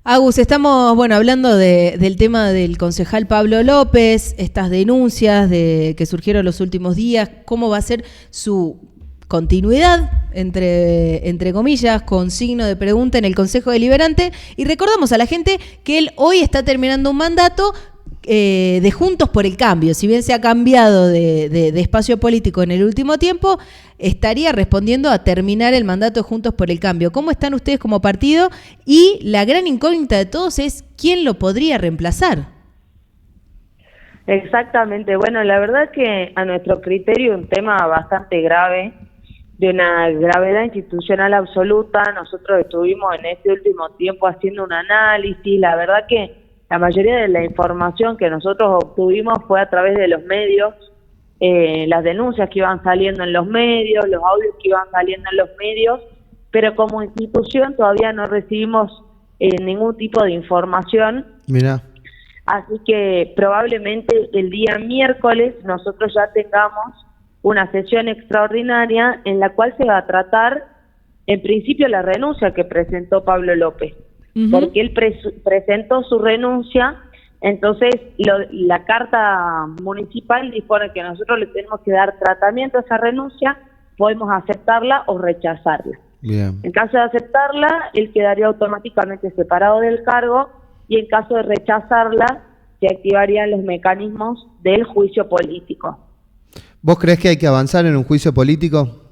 Agus, estamos hablando del tema del concejal Pablo López, estas denuncias que surgieron los últimos días, cómo va a ser su continuidad, entre comillas, con signo de pregunta en el Consejo Deliberante. Y recordamos a la gente que él hoy está terminando un mandato de Juntos por el Cambio. Si bien se ha cambiado de espacio político en el último tiempo, estaría respondiendo a terminar el mandato de Juntos por el Cambio. ¿Cómo están ustedes como partido? Y la gran incógnita de todos es ¿quién lo podría reemplazar? Exactamente. Bueno, la verdad que a nuestro criterio un tema bastante grave, de una gravedad institucional absoluta. Nosotros estuvimos en este último tiempo haciendo un análisis. La verdad que la mayoría de la información que nosotros obtuvimos fue a través de los medios, las denuncias que iban saliendo en los medios, los audios que iban saliendo en los medios, pero como institución todavía no recibimos ningún tipo de información. Mirá. Así que probablemente el día miércoles nosotros ya tengamos una sesión extraordinaria en la cual se va a tratar, en principio, la renuncia que presentó Pablo López. Porque él presentó su renuncia, entonces la carta municipal dispone que nosotros le tenemos que dar tratamiento a esa renuncia, podemos aceptarla o rechazarla. Bien. En caso de aceptarla, él quedaría automáticamente separado del cargo, y en caso de rechazarla, se activarían los mecanismos del juicio político. ¿Vos creés que hay que avanzar en un juicio político?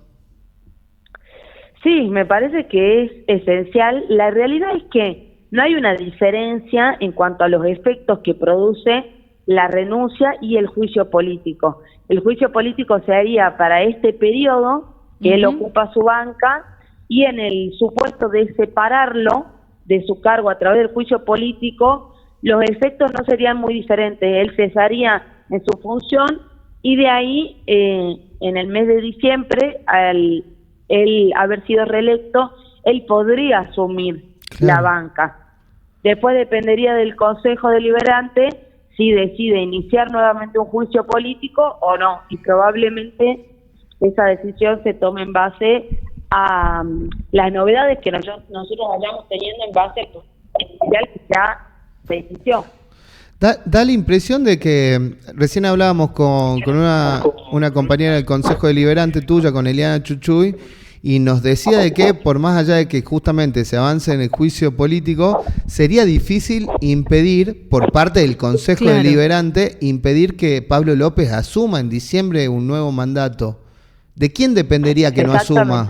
Sí, me parece que es esencial. La realidad es que no hay una diferencia en cuanto a los efectos que produce la renuncia y el juicio político. El juicio político se haría para este periodo que él ocupa su banca, y en el supuesto de separarlo de su cargo a través del juicio político, los efectos no serían muy diferentes. Él cesaría en su función y de ahí, en el mes de diciembre, al él haber sido reelecto, él podría asumir la banca. Después dependería del Consejo Deliberante si decide iniciar nuevamente un juicio político o no, y probablemente esa decisión se tome en base a las novedades que nosotros vayamos teniendo en base al potencial que ya se inició. Da la impresión de que recién hablábamos con una compañera del Consejo Deliberante tuya, con Eliana Chuchuy, y nos decía de que por más allá de que justamente se avance en el juicio político, sería difícil impedir, por parte del Consejo Deliberante, impedir que Pablo López asuma en diciembre un nuevo mandato. ¿De quién dependería que no asuma?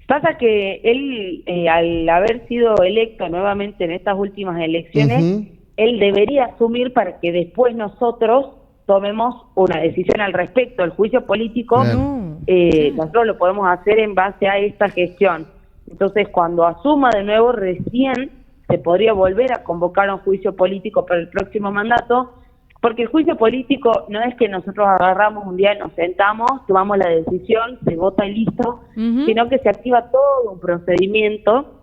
Pasa que él, al haber sido electo nuevamente en estas últimas elecciones, él debería asumir para que después nosotros tomemos una decisión al respecto. El juicio político, nosotros lo podemos hacer en base a esta gestión. Entonces, cuando asuma de nuevo, recién se podría volver a convocar un juicio político para el próximo mandato, porque el juicio político no es que nosotros agarramos un día y nos sentamos, tomamos la decisión, se vota y listo, sino que se activa todo un procedimiento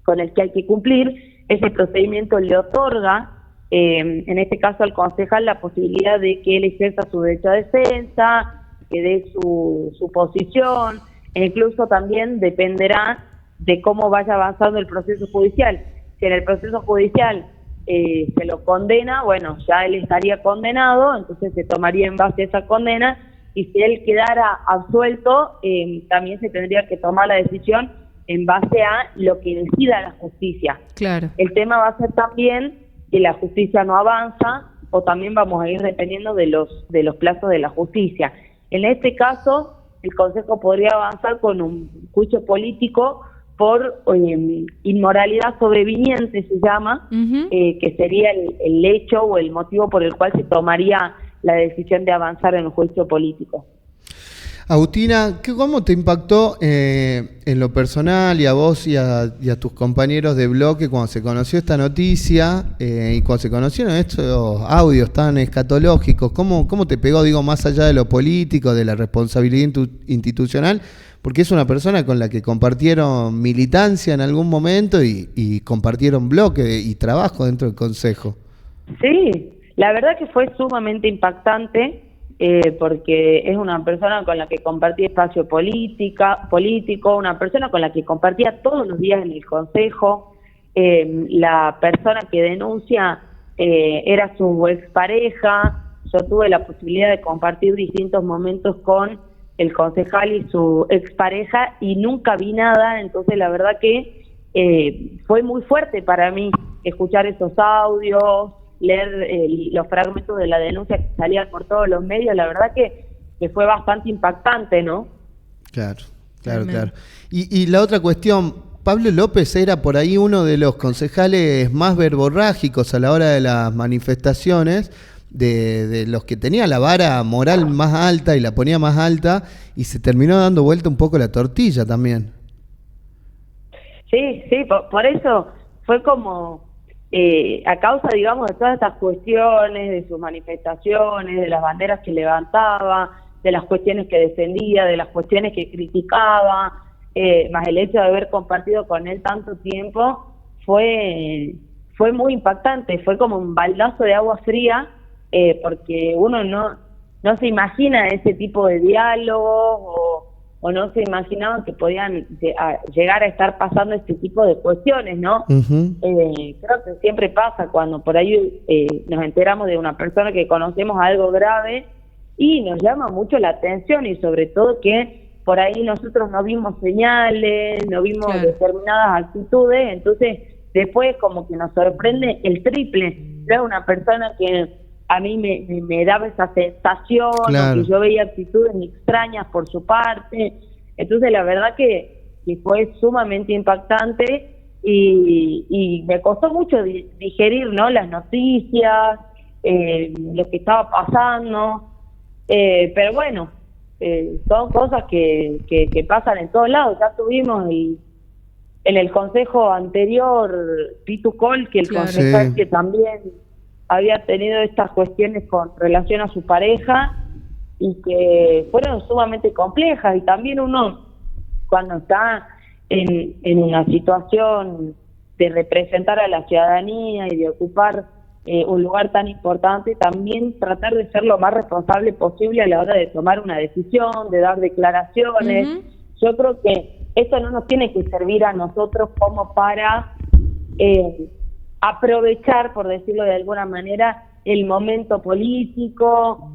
con el que hay que cumplir. Ese procedimiento le otorga, en este caso al concejal, la posibilidad de que él ejerza su derecho a defensa, que dé su posición, e incluso también dependerá de cómo vaya avanzando el proceso judicial. Si en el proceso judicial se lo condena, bueno, ya él estaría condenado, entonces se tomaría en base a esa condena, y si él quedara absuelto, también se tendría que tomar la decisión en base a lo que decida la justicia. Claro. El tema va a ser también si la justicia no avanza, o también vamos a ir dependiendo de los plazos de la justicia. En este caso, el Consejo podría avanzar con un juicio político por inmoralidad sobreviniente, se llama, que sería el hecho o el motivo por el cual se tomaría la decisión de avanzar en el juicio político. Agustina, ¿cómo te impactó en lo personal y a vos y a tus compañeros de bloque cuando se conoció esta noticia y cuando se conocieron estos audios tan escatológicos? ¿Cómo te pegó, digo, más allá de lo político, de la responsabilidad institucional? Porque es una persona con la que compartieron militancia en algún momento y compartieron bloque y trabajo dentro del Consejo. Sí, la verdad que fue sumamente impactante, porque es una persona con la que compartí espacio político, una persona con la que compartía todos los días en el Consejo. la persona que denuncia era su expareja. Yo tuve la posibilidad de compartir distintos momentos con el concejal y su expareja y nunca vi nada, entonces la verdad que fue muy fuerte para mí escuchar esos audios, leer los fragmentos de la denuncia que salían por todos los medios, la verdad que fue bastante impactante, ¿no? Claro. Y la otra cuestión, Pablo López era por ahí uno de los concejales más verborrágicos a la hora de las manifestaciones, de los que tenía la vara moral más alta y la ponía más alta, y se terminó dando vuelta un poco la tortilla también. Sí, por eso fue como a causa, digamos, de todas estas cuestiones, de sus manifestaciones, de las banderas que levantaba, de las cuestiones que defendía, de las cuestiones que criticaba, más el hecho de haber compartido con él tanto tiempo, fue muy impactante, fue como un baldazo de agua fría, porque uno no se imagina ese tipo de diálogos o no se imaginaban que podían llegar a estar pasando este tipo de cuestiones, ¿no? Uh-huh. Creo que siempre pasa cuando por ahí nos enteramos de una persona que conocemos algo grave y nos llama mucho la atención, y sobre todo que por ahí nosotros no vimos señales, no vimos claro, determinadas actitudes, entonces después como que nos sorprende el triple. Yo era una persona que a mí me daba esa sensación, claro, que yo veía actitudes extrañas por su parte, entonces la verdad que fue sumamente impactante y me costó mucho digerir, ¿no?, las noticias, lo que estaba pasando, pero bueno, son cosas que pasan en todos lados. Ya tuvimos en el consejo anterior Pitu Col, que el claro, concejal sí, que también había tenido estas cuestiones con relación a su pareja y que fueron sumamente complejas, y también uno cuando está en una situación de representar a la ciudadanía y de ocupar un lugar tan importante, también tratar de ser lo más responsable posible a la hora de tomar una decisión, de dar declaraciones. uh-huh, Yo creo que esto no nos tiene que servir a nosotros como para aprovechar, por decirlo de alguna manera, el momento político,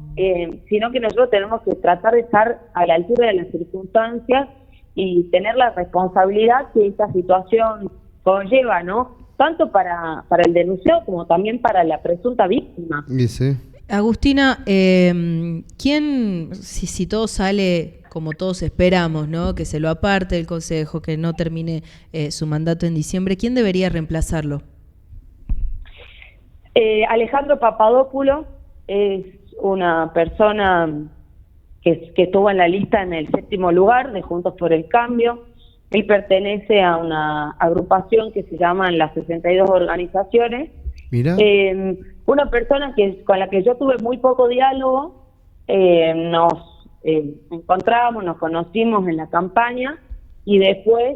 sino que nosotros tenemos que tratar de estar a la altura de las circunstancias y tener la responsabilidad que esta situación conlleva, ¿no? Tanto para el denunciado como también para la presunta víctima. sí. Agustina, ¿quién, si todo sale como todos esperamos, ¿no?, que se lo aparte del Consejo, que no termine su mandato en diciembre, ¿quién debería reemplazarlo? Alejandro Papadopoulos es una persona que estuvo en la lista en el 7º lugar de Juntos por el Cambio. Él pertenece a una agrupación que se llaman las 62 organizaciones. Mira. Una persona con la que yo tuve muy poco diálogo, nos encontramos, nos conocimos en la campaña y después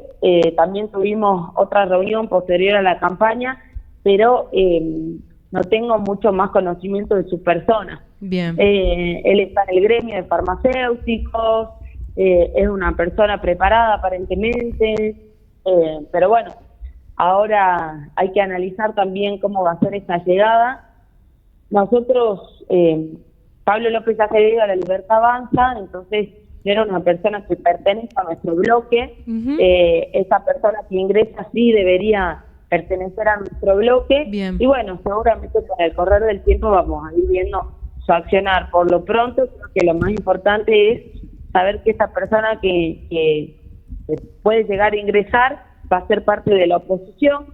también tuvimos otra reunión posterior a la campaña, pero no tengo mucho más conocimiento de su persona. Bien. Él está en el gremio de farmacéuticos, es una persona preparada aparentemente, pero bueno, ahora hay que analizar también cómo va a ser esa llegada. Nosotros, Pablo López ha cedido a La Libertad Avanza, entonces era una persona que pertenece a nuestro bloque. Uh-huh. Esa persona que ingresa sí debería pertenecer a nuestro bloque. Bien. Y bueno, seguramente con el correr del tiempo vamos a ir viendo su accionar. Por lo pronto, creo que lo más importante es saber que esa persona que puede llegar a ingresar va a ser parte de la oposición,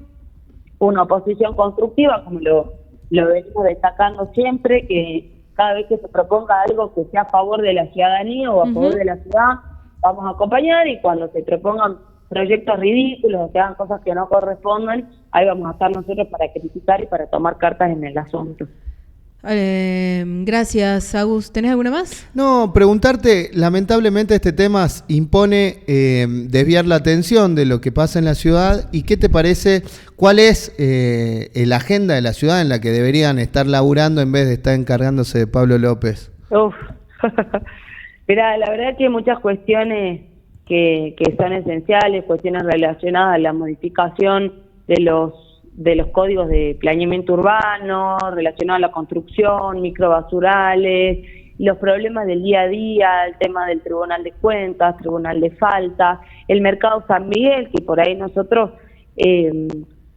una oposición constructiva, como lo venimos destacando siempre, que cada vez que se proponga algo que sea a favor de la ciudadanía o a favor de la ciudad, vamos a acompañar, y cuando se propongan proyectos ridículos o que hagan cosas que no correspondan, ahí vamos a estar nosotros para criticar y para tomar cartas en el asunto. Gracias, Agus. ¿Tenés alguna más? No, preguntarte, lamentablemente este tema impone desviar la atención de lo que pasa en la ciudad, y ¿qué te parece? ¿Cuál es la agenda de la ciudad en la que deberían estar laburando en vez de estar encargándose de Pablo López? Mirá, la verdad que hay muchas cuestiones que son esenciales, cuestiones relacionadas a la modificación de los códigos de planeamiento urbano, relacionados a la construcción, microbasurales, los problemas del día a día, el tema del Tribunal de Cuentas, Tribunal de Falta, el Mercado San Miguel, que por ahí nosotros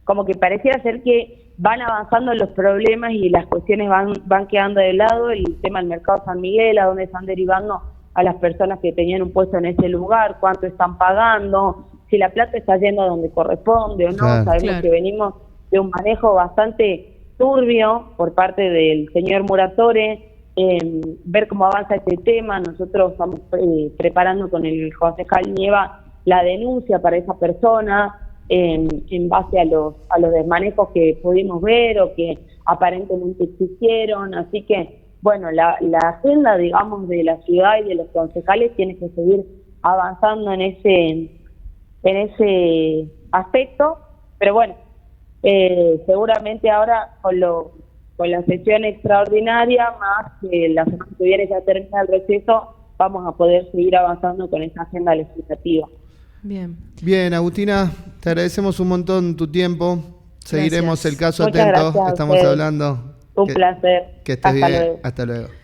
como que pareciera ser que van avanzando los problemas y las cuestiones van quedando de lado, el tema del Mercado San Miguel, a dónde están derivando a las personas que tenían un puesto en ese lugar, cuánto están pagando, si la plata está yendo a donde corresponde o no. Sabemos que venimos de un manejo bastante turbio por parte del señor Muratore, ver cómo avanza este tema. Nosotros estamos preparando con el concejal Nieva la denuncia para esa persona en base a los desmanejos que pudimos ver o que aparentemente existieron. Así que, bueno, la agenda, digamos, de la ciudad y de los concejales tiene que seguir avanzando en ese aspecto, pero bueno, seguramente ahora con la sesión extraordinaria, más que la semana que viene ya termina el receso, vamos a poder seguir avanzando con esta agenda legislativa. Bien, Agustina, te agradecemos un montón tu tiempo. Seguiremos el caso Muchas atento. Estamos hablando. Un placer. Que estés bien. Hasta luego.